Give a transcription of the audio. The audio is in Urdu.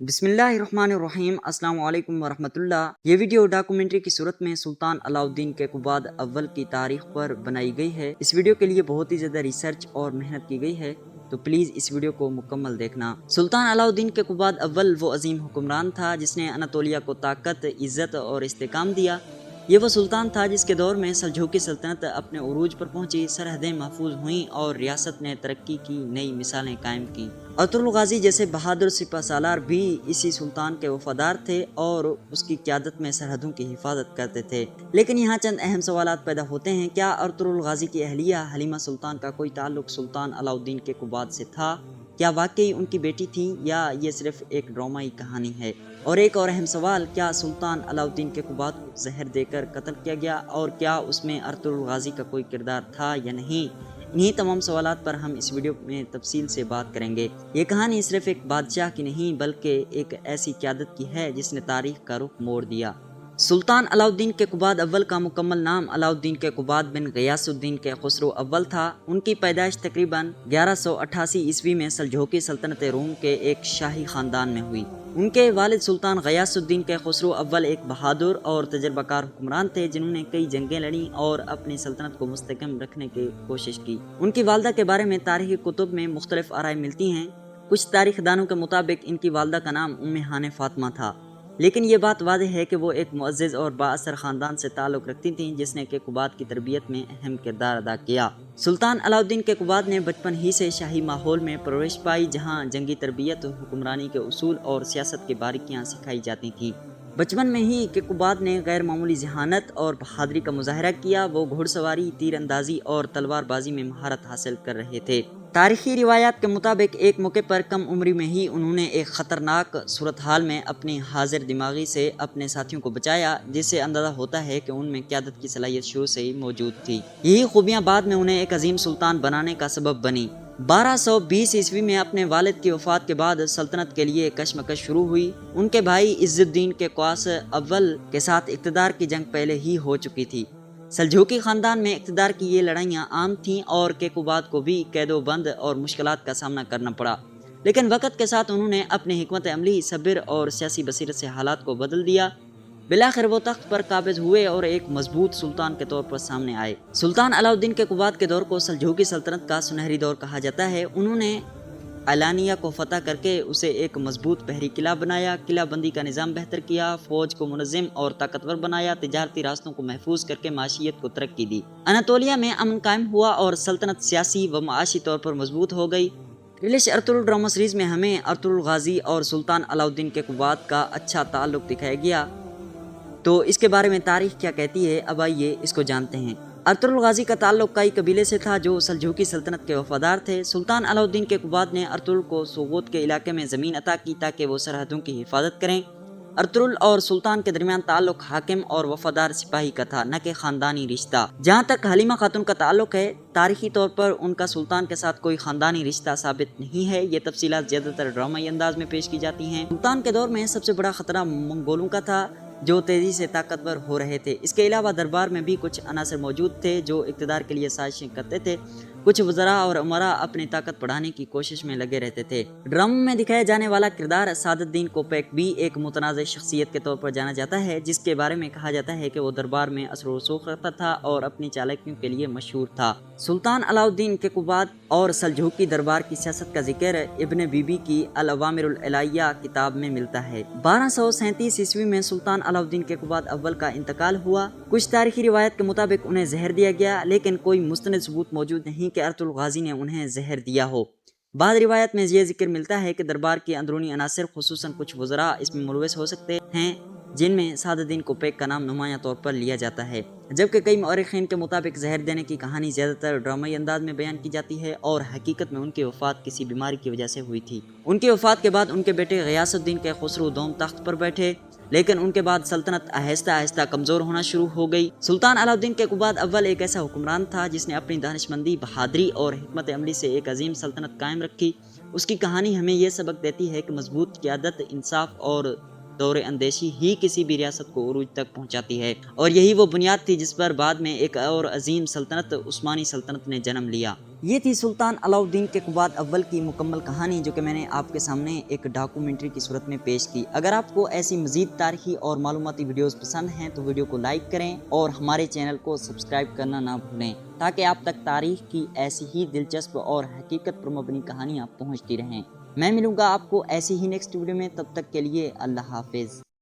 بسم اللہ الرحمن الرحیم۔ السلام علیکم ورحمۃ اللہ۔ یہ ویڈیو ڈاکومنٹری کی صورت میں سلطان علاء الدین کیقوباد اول کی تاریخ پر بنائی گئی ہے۔ اس ویڈیو کے لیے بہت ہی زیادہ ریسرچ اور محنت کی گئی ہے، تو پلیز اس ویڈیو کو مکمل دیکھنا۔ سلطان علاء الدین کیقوباد اول وہ عظیم حکمران تھا جس نے اناطولیہ کو طاقت، عزت اور استحکام دیا۔ یہ وہ سلطان تھا جس کے دور میں سلجوقی سلطنت اپنے عروج پر پہنچی، سرحدیں محفوظ ہوئیں اور ریاست نے ترقی کی نئی مثالیں قائم کی۔ ارطغرل غازی جیسے بہادر سپہ سالار بھی اسی سلطان کے وفادار تھے اور اس کی قیادت میں سرحدوں کی حفاظت کرتے تھے۔ لیکن یہاں چند اہم سوالات پیدا ہوتے ہیں۔ کیا ارطغرل غازی کی اہلیہ حلیمہ سلطان کا کوئی تعلق سلطان علاء الدین کیقوباد سے تھا؟ کیا واقعی ان کی بیٹی تھی یا یہ صرف ایک ڈرامائی کہانی ہے؟ اور ایک اور اہم سوال، کیا سلطان علاء الدین کیقوباد کو زہر دے کر قتل کیا گیا اور کیا اس میں ارطغرل غازی کا کوئی کردار تھا یا نہیں؟ انہی تمام سوالات پر ہم اس ویڈیو میں تفصیل سے بات کریں گے۔ یہ کہانی صرف ایک بادشاہ کی نہیں بلکہ ایک ایسی قیادت کی ہے جس نے تاریخ کا رخ موڑ دیا۔ سلطان علاء الدین کیقوباد اول کا مکمل نام علاء الدین کیقوباد بن غیاث الدین کیخسرو اول تھا۔ ان کی پیدائش تقریباً 1188 عیسوی میں سلجوقی سلطنت روم کے ایک شاہی خاندان میں ہوئی۔ ان کے والد سلطان غیاث الدین کیخسرو اول ایک بہادر اور تجربہ کار حکمران تھے جنہوں نے کئی جنگیں لڑیں اور اپنی سلطنت کو مستحکم رکھنے کی کوشش کی۔ ان کی والدہ کے بارے میں تاریخی کتب میں مختلف آرائیں ملتی ہیں۔ کچھ تاریخ دانوں کے مطابق ان کی والدہ کا نام ام ہانِ فاطمہ تھا، لیکن یہ بات واضح ہے کہ وہ ایک معزز اور بااثر خاندان سے تعلق رکھتی تھیں جس نے کیقوباد کی تربیت میں اہم کردار ادا کیا۔ سلطان علاء الدین کیقوباد نے بچپن ہی سے شاہی ماحول میں پرورش پائی جہاں جنگی تربیت، حکمرانی کے اصول اور سیاست کی باریکیاں سکھائی جاتی تھیں۔ بچپن میں ہی کیقوباد نے غیر معمولی ذہانت اور بہادری کا مظاہرہ کیا۔ وہ گھڑ سواری، تیر اندازی اور تلوار بازی میں مہارت حاصل کر رہے تھے۔ تاریخی روایات کے مطابق ایک موقع پر کم عمری میں ہی انہوں نے ایک خطرناک صورتحال میں اپنی حاضر دماغی سے اپنے ساتھیوں کو بچایا، جس سے اندازہ ہوتا ہے کہ ان میں قیادت کی صلاحیت شروع سے ہی موجود تھی۔ یہی خوبیاں بعد میں انہیں ایک عظیم سلطان بنانے کا سبب بنی۔ 1220 عیسوی میں اپنے والد کی وفات کے بعد سلطنت کے لیے کشمکش شروع ہوئی۔ ان کے بھائی عز الدین کیقوس اول کے ساتھ اقتدار کی جنگ پہلے ہی ہو چکی تھی۔ سلجوقی خاندان میں اقتدار کی یہ لڑائیاں عام تھیں اور کیقوباد کو بھی قید و بند اور مشکلات کا سامنا کرنا پڑا، لیکن وقت کے ساتھ انہوں نے اپنی حکمت عملی، صبر اور سیاسی بصیرت سے حالات کو بدل دیا۔ بالآخر وہ تخت پر قابض ہوئے اور ایک مضبوط سلطان کے طور پر سامنے آئے۔ سلطان علاء الدین کیقوباد کے دور کو سلجوقی سلطنت کا سنہری دور کہا جاتا ہے۔ انہوں نے اعلانیہ کو فتح کر کے اسے ایک مضبوط بحری قلعہ بنایا، قلعہ بندی کا نظام بہتر کیا، فوج کو منظم اور طاقتور بنایا، تجارتی راستوں کو محفوظ کر کے معیشت کو ترقی دی۔ اناطولیہ میں امن قائم ہوا اور سلطنت سیاسی و معاشی طور پر مضبوط ہو گئی۔ ریلش ارطغرل ڈرامہ سیریز میں ہمیں ارطغرل غازی اور سلطان علاء الدین کیقوباد کا اچھا تعلق دکھایا گیا، تو اس کے بارے میں تاریخ کیا کہتی ہے، اب آئیے اس کو جانتے ہیں۔ ارطغرل غازی کا تعلق کئی قبیلے سے تھا جو سلجوقی سلطنت کے وفادار تھے۔ سلطان علاء الدین کیقوباد نے ارطغرل کو سوغوت کے علاقے میں زمین عطا کی تاکہ وہ سرحدوں کی حفاظت کریں۔ ارطغرل اور سلطان کے درمیان تعلق حاکم اور وفادار سپاہی کا تھا، نہ کہ خاندانی رشتہ۔ جہاں تک حلیمہ خاتون کا تعلق ہے، تاریخی طور پر ان کا سلطان کے ساتھ کوئی خاندانی رشتہ ثابت نہیں ہے۔ یہ تفصیلات زیادہ تر ڈرامائی انداز میں پیش کی جاتی ہیں۔ سلطان کے دور میں سب سے بڑا خطرہ منگولوں کا تھا جو تیزی سے طاقتور ہو رہے تھے۔ اس کے علاوہ دربار میں بھی کچھ عناصر موجود تھے جو اقتدار کے لیے سازشیں کرتے تھے۔ کچھ وزراء اور امراء اپنی طاقت بڑھانے کی کوشش میں لگے رہتے تھے۔ ڈراموں میں دکھایا جانے والا کردار سعد الدین کوپیک بھی ایک متنازع شخصیت کے طور پر جانا جاتا ہے، جس کے بارے میں کہا جاتا ہے کہ وہ دربار میں اثر و رسوخ رکھتا تھا اور اپنی چالاکیوں کے لیے مشہور تھا۔ سلطان علاء الدین کیقوباد اور سلجوقی دربار کی سیاست کا ذکر ابن بیبی کی الاوامر الالہیہ کتاب میں ملتا ہے۔ 1237 عیسوی میں سلطان علاء الدین کیقوباد اول کا انتقال ہوا۔ کچھ تاریخی روایت کے مطابق انہیں زہر دیا گیا، لیکن کوئی مستند ثبوت موجود نہیں کہ ارطغرل غازی نے انہیں زہر دیا ہو۔ بعض روایت میں یہ ذکر ملتا ہے کہ دربار کے اندرونی عناصر، خصوصاً کچھ وزراء، اس میں ملوث ہو سکتے ہیں، جن میں سعد الدین کوپیک کا نام نمایاں طور پر لیا جاتا ہے، جبکہ کئی مورخین کے مطابق زہر دینے کی کہانی زیادہ تر ڈرامائی انداز میں بیان کی جاتی ہے اور حقیقت میں ان کی وفات کسی بیماری کی وجہ سے ہوئی تھی۔ ان کی وفات کے بعد ان کے بیٹے غیاث الدین کیخسرو دوم تخت پر بیٹھے، لیکن ان کے بعد سلطنت آہستہ آہستہ کمزور ہونا شروع ہو گئی۔ سلطان علاء الدین کیقوباد اول ایک ایسا حکمران تھا جس نے اپنی دانشمندی، بہادری اور حکمت عملی سے ایک عظیم سلطنت قائم رکھی۔ اس کی کہانی ہمیں یہ سبق دیتی ہے کہ مضبوط قیادت، انصاف اور دور اندیشی ہی کسی بھی ریاست کو عروج تک پہنچاتی ہے، اور یہی وہ بنیاد تھی جس پر بعد میں ایک اور عظیم سلطنت، عثمانی سلطنت نے جنم لیا۔ یہ تھی سلطان علاؤالدین کیقوباد اول کی مکمل کہانی، جو کہ میں نے آپ کے سامنے ایک ڈاکومنٹری کی صورت میں پیش کی۔ اگر آپ کو ایسی مزید تاریخی اور معلوماتی ویڈیوز پسند ہیں تو ویڈیو کو لائک کریں اور ہمارے چینل کو سبسکرائب کرنا نہ بھولیں، تاکہ آپ تک تاریخ کی ایسی ہی دلچسپ اور حقیقت پر مبنی کہانیاں پہنچتی رہیں۔ میں ملوں گا آپ کو ایسی ہی نیکسٹ ویڈیو میں، تب تک کے لیے اللہ حافظ۔